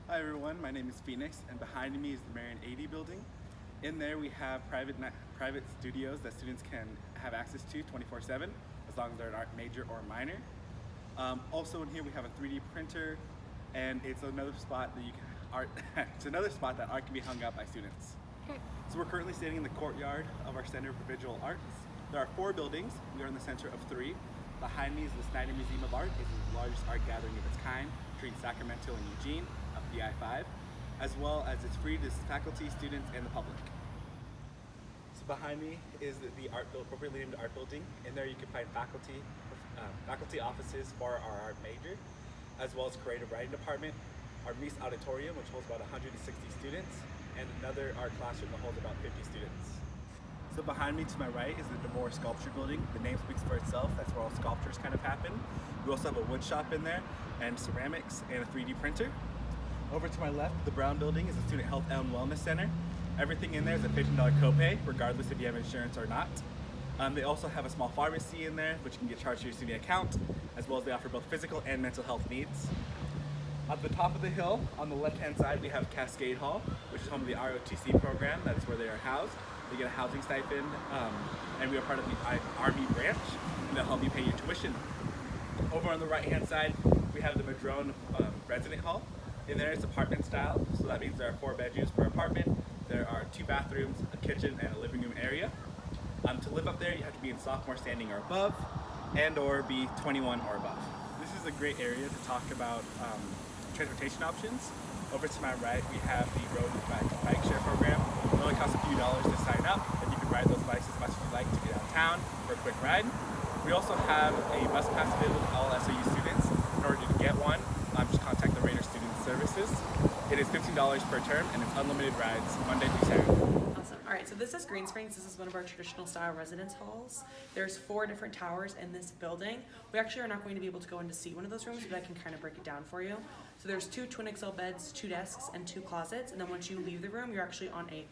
Hi everyone, my name is Phoenix, and behind me is the Marion 80 building. In there we have private studios that students can have access to 24/7, as long as they're an art major or minor. Also in here we have a 3D printer, and it's another spot that it's another spot that art can be hung up by students. Okay. So we're currently standing in the courtyard of our Center for Visual Arts. There are 4 buildings. We are in the center of 3. Behind me is the Snyder Museum of Art. It's the largest art gathering of its kind between Sacramento and Eugene, up the I-5, as well as it's free to faculty, students, and the public. So behind me is the appropriately named art building. In there you can find faculty offices for our art major, as well as creative writing department, our Mies Auditorium, which holds about 160 students, and another art classroom that holds about 50 students. So behind me to my right is the DeMoore Sculpture Building. The name speaks for itself. That's where all sculptures kind of happen. We also have a wood shop in there, and ceramics, and a 3D printer. Over to my left, the Brown Building is the Student Health and Wellness Center. Everything in there is a $15 copay, regardless if you have insurance or not. They also have a small pharmacy in there, which you can get charged to your student account, as well as they offer both physical and mental health needs. At the top of the hill, on the left-hand side, we have Cascade Hall, which is home of the ROTC program. That is where they are housed. They get a housing stipend, and we are part of the Army branch, and they'll help you pay your tuition. Over on the right-hand side, we have the Madrone Resident Hall. In there, it's apartment style, so that means there are 4 bedrooms per apartment. There are 2 bathrooms, a kitchen, and a living room area. To live up there, you have to be in sophomore standing or above, and/or be 21 or above. This is a great area to talk about transportation options. Over to my right, we have the Road Bike Share program. It only costs a few dollars to sign up, and you can ride those bikes as much as you like to get downtown for a quick ride. We also have a bus pass available to all SOU students. In order to get one, just contact the Raider Student Services. It is $15 per term, and it's unlimited rides Monday through Saturday. Awesome. All right, so this is Green Springs. This is one of our traditional style residence halls. There's 4 different towers in this building. We actually are not going to be able to go in to see one of those rooms, but I can kind of break it down for you. So there's 2 twin XL beds, 2 desks, and 2 closets. And then once you leave the room, you're actually on a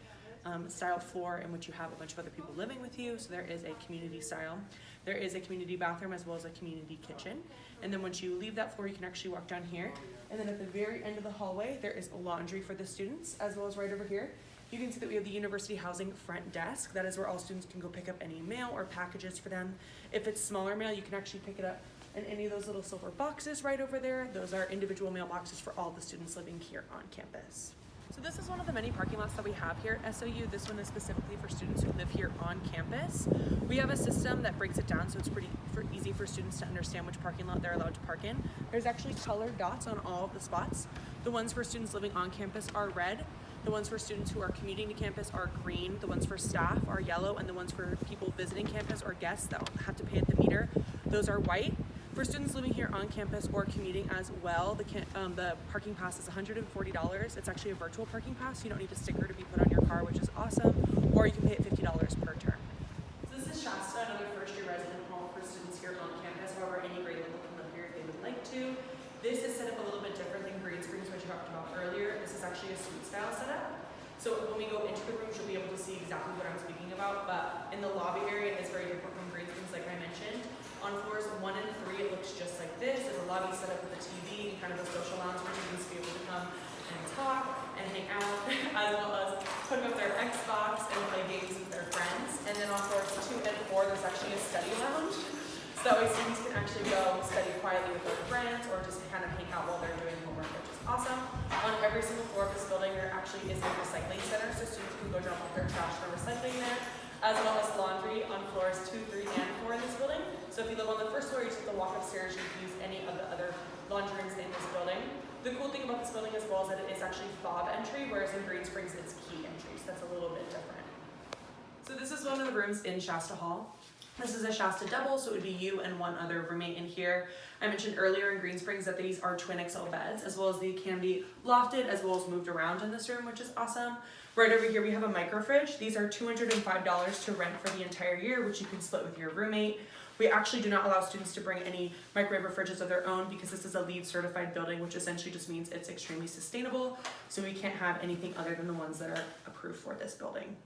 styled floor in which you have a bunch of other people living with you. So there is a community style. There is a community bathroom as well as a community kitchen. And then once you leave that floor, you can actually walk down here. And then at the very end of the hallway, there is a laundry for the students, as well as right over here. You can see that we have the University Housing front desk. That is where all students can go pick up any mail or packages for them. If it's smaller mail, you can actually pick it up in any of those little silver boxes right over there. Those are individual mailboxes for all the students living here on campus. So this is one of the many parking lots that we have here at SOU. This one is specifically for students who live here on campus. We have a system that breaks it down so it's pretty easy for students to understand which parking lot they're allowed to park in. There's actually colored dots on all of the spots. The ones for students living on campus are red. The ones for students who are commuting to campus are green. The ones for staff are yellow. And the ones for people visiting campus or guests that have to pay at the meter, those are white. For students living here on campus or commuting as well, the parking pass is $140. It's actually a virtual parking pass. You don't need a sticker to be put on your car, which is awesome. Or you can pay it $50 per term. So this is Shasta, another first-year resident hall for students here on campus. However, any grade level can live here if they would like to. This is set up a little bit different than Green Springs, which I talked about earlier. This is actually a suite style setup. So when we go into the rooms, you'll be able to see exactly what I'm speaking about. But in the lobby area, it's very different from Green Springs, like I mentioned. On floors 1 and 3, it looks just like this. There's a lobby set up with a TV and kind of a social lounge for students to be able to come and talk and hang out, as well as hook up their Xbox and play games with their friends. And then on floors 2 and 4, there's actually a study lounge. So that way students can actually go study quietly with their friends or just kind of hang out while they're doing homework, which is awesome. On every single floor of this building, there actually is a recycling center, so students can go drop off their trash for recycling there, as well as laundry on floors 2, 3, and 4 in this building. So if you live on the first floor, you just have to walk upstairs. You can use any of the other laundry rooms in this building. The cool thing about this building as well is that it is actually fob entry, whereas in Green Springs, it's key entry, so that's a little bit different. So this is one of the rooms in Shasta Hall. This is a Shasta double, so it would be you and one other roommate in here. I mentioned earlier in Green Springs that these are twin XL beds, as well as they can be lofted, as well as moved around in this room, which is awesome. Right over here, we have a micro fridge. These are $205 to rent for the entire year, which you can split with your roommate. We actually do not allow students to bring any microwave or fridges of their own because this is a LEED certified building, which essentially just means it's extremely sustainable. So we can't have anything other than the ones that are approved for this building.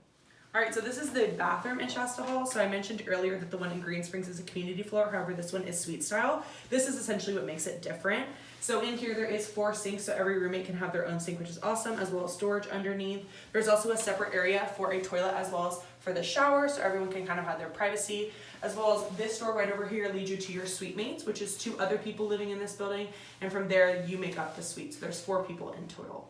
All right, so this is the bathroom in Shasta Hall. So I mentioned earlier that the one in Green Springs is a community floor. However, this one is suite style. This is essentially what makes it different. So in here there is 4 sinks, so every roommate can have their own sink, which is awesome, as well as storage underneath. There's also a separate area for a toilet as well as for the shower, so everyone can kind of have their privacy, as well as this door right over here leads you to your suite mates, which is 2 other people living in this building, and from there you make up the suite, so there's 4 people in total.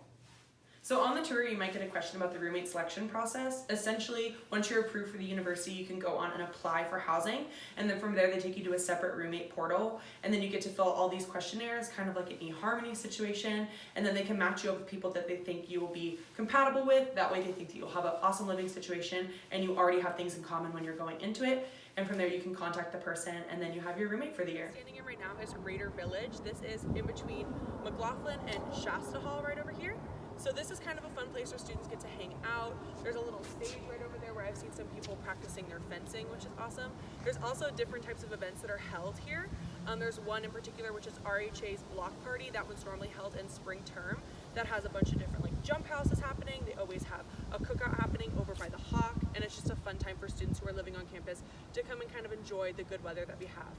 So on the tour, you might get a question about the roommate selection process. Essentially, once you're approved for the university, you can go on and apply for housing, and then from there they take you to a separate roommate portal, and then you get to fill all these questionnaires, kind of like an eHarmony situation, and then they can match you up with people that they think you will be compatible with. That way they think that you'll have an awesome living situation, and you already have things in common when you're going into it, and from there you can contact the person, and then you have your roommate for the year. Standing in right now is Raider Village. This is in between McLaughlin and Shasta Hall right over here. So this is kind of a fun place where students get to hang out. There's a little stage right over there where I've seen some people practicing their fencing, which is awesome. There's also different types of events that are held here. There's one in particular, which is RHA's Block Party. That one's normally held in spring term. That has a bunch of different like jump houses happening. They always have a cookout happening over by the Hawk, and it's just a fun time for students who are living on campus to come and kind of enjoy the good weather that we have.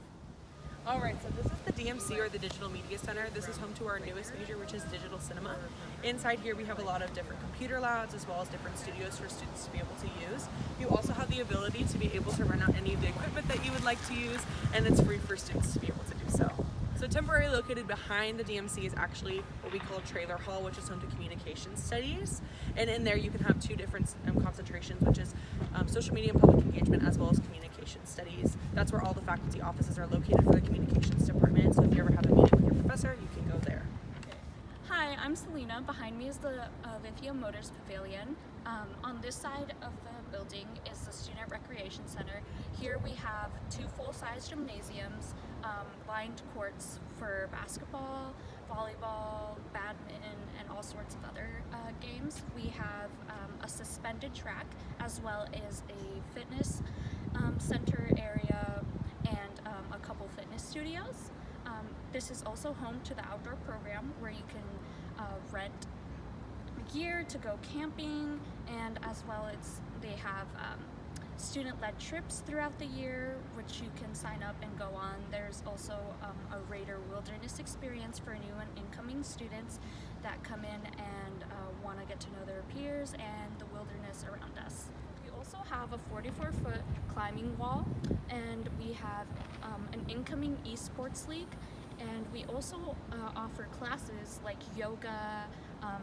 Alright, so this is the DMC, or the Digital Media Center. This is home to our newest major, which is digital cinema. Inside here we have a lot of different computer labs as well as different studios for students to be able to use. You also have the ability to be able to rent out any of the equipment that you would like to use, and it's free for students to be able to do so. So temporarily located behind the DMC is actually what we call Trailer Hall, which is home to communication studies. And in there you can have 2 different concentrations, which is social media and public engagement, as well as communication studies. That's where all the faculty offices are located for the communications department. So if you ever have a meeting with your professor, you can go there. Hi, I'm Selena. Behind me is the Lithia Motors Pavilion. On this side of the building is the Student Recreation Center. Here we have 2 full-size gymnasiums, lined courts for basketball, volleyball, badminton, and all sorts of other games. We have a suspended track, as well as a fitness center area and a couple fitness studios. This is also home to the outdoor program, where you can rent gear to go camping, and as well as they have student-led trips throughout the year, which you can sign up and go on. There's also a Raider Wilderness experience for new and incoming students that come in and want to get to know their peers and the wilderness around us. We also have a 44-foot climbing wall, and we have an incoming esports league, and we also offer classes like yoga,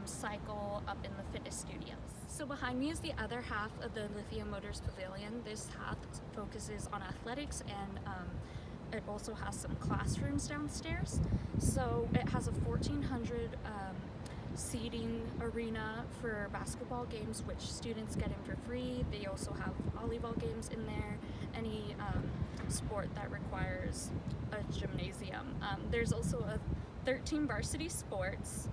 cycle up in the fitness studios. So behind me is the other half of the Lithia Motors Pavilion. This half focuses on athletics, and it also has some classrooms downstairs. So it has a 1,400 seating arena for basketball games, which students get in for free. They also have volleyball games in there, any sport that requires a gymnasium. There's also 13 varsity sports.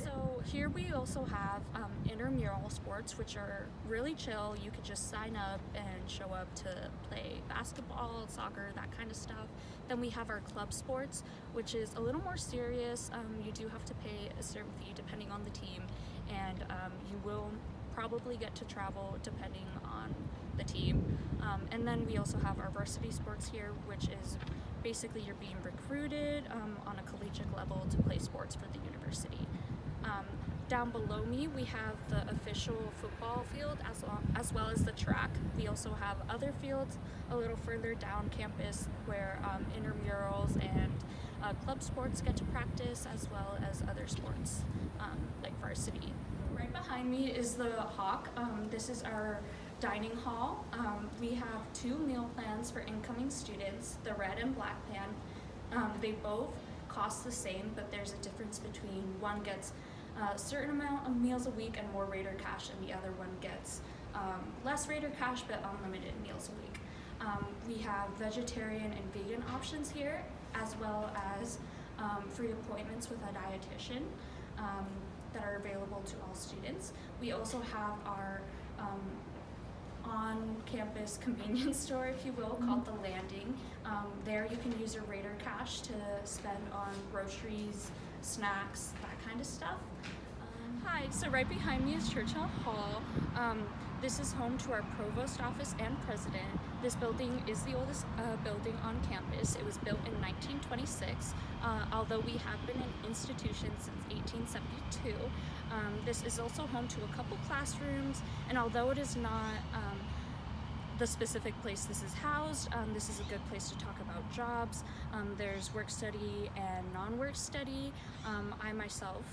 So here we also have intramural sports, which are really chill. You could just sign up and show up to play basketball, soccer, that kind of stuff. Then we have our club sports, which is a little more serious. You do have to pay a certain fee depending on the team, and you will probably get to travel depending on the team. And then we also have our varsity sports here, which is basically you're being recruited on a collegiate level to play sports for the university. Down below me we have the official football field as well as the track. We also have other fields a little further down campus where intramurals and club sports get to practice, as well as other sports like varsity. Right behind me is the Hawk. This is our dining hall. We have 2 meal plans for incoming students, the red and black plan. They both cost the same, but there's a difference between one gets a certain amount of meals a week and more Raider cash, and the other one gets less Raider cash but unlimited meals a week. We have vegetarian and vegan options here, as well as free appointments with a dietitian that are available to all students. We also have our on-campus convenience store, if you will, called The Landing. There you can use your Raider cash to spend on groceries, snacks, that kind of stuff. Hi, so right behind me is Churchill Hall. This is home to our provost office and president. This building is the oldest building on campus. It was built in 1926, although we have been an institution since 1872. This is also home to a couple classrooms, and although it is not the specific place this is housed, this is a good place to talk about jobs. There's work study and non-work study. I myself,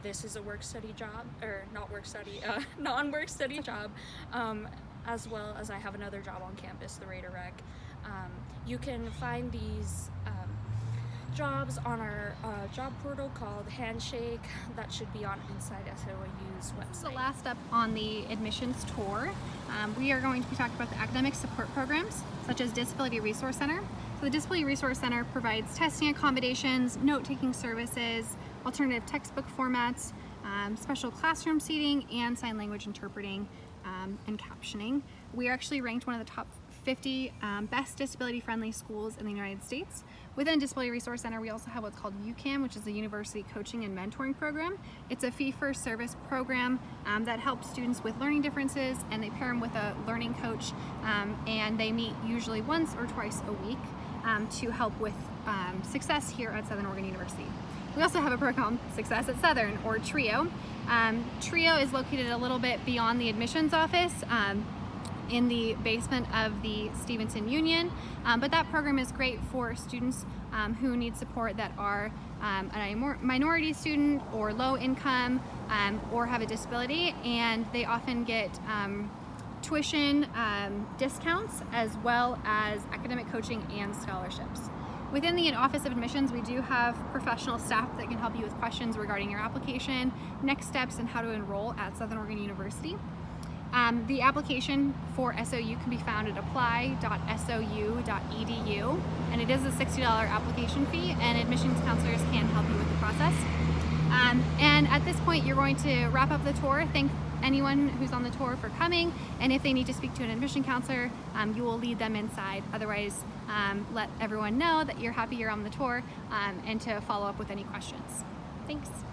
this is a work study job, or not work study, non-work study job, as well as I have another job on campus, the Raider Rec. You can find these jobs on our job portal called Handshake. That should be on Inside SOU's website. This is the last step on the admissions tour. We are going to be talking about the academic support programs, such as Disability Resource Center. So the Disability Resource Center provides testing accommodations, note-taking services, alternative textbook formats, special classroom seating, and sign language interpreting and captioning. We are actually ranked one of the top 50 best disability-friendly schools in the United States. Within Disability Resource Center, we also have what's called UCAM, which is the University Coaching and Mentoring Program. It's a fee-for-service program that helps students with learning differences, and they pair them with a learning coach, and they meet usually once or twice a week to help with success here at Southern Oregon University. We also have a program, Success at Southern, or TRIO. TRIO is located a little bit beyond the admissions office, in the basement of the Stevenson Union, but that program is great for students who need support that are a minority student or low income or have a disability, and they often get tuition discounts as well as academic coaching and scholarships. Within the Office of Admissions, we do have professional staff that can help you with questions regarding your application, next steps, and how to enroll at Southern Oregon University. The application for SOU can be found at apply.sou.edu, and it is a $60 application fee, and admissions counselors can help you with the process. And at this point, you're going to wrap up the tour. Thank anyone who's on the tour for coming, and if they need to speak to an admission counselor, you will lead them inside. Otherwise, let everyone know that you're happy you're on the tour, and to follow up with any questions. Thanks.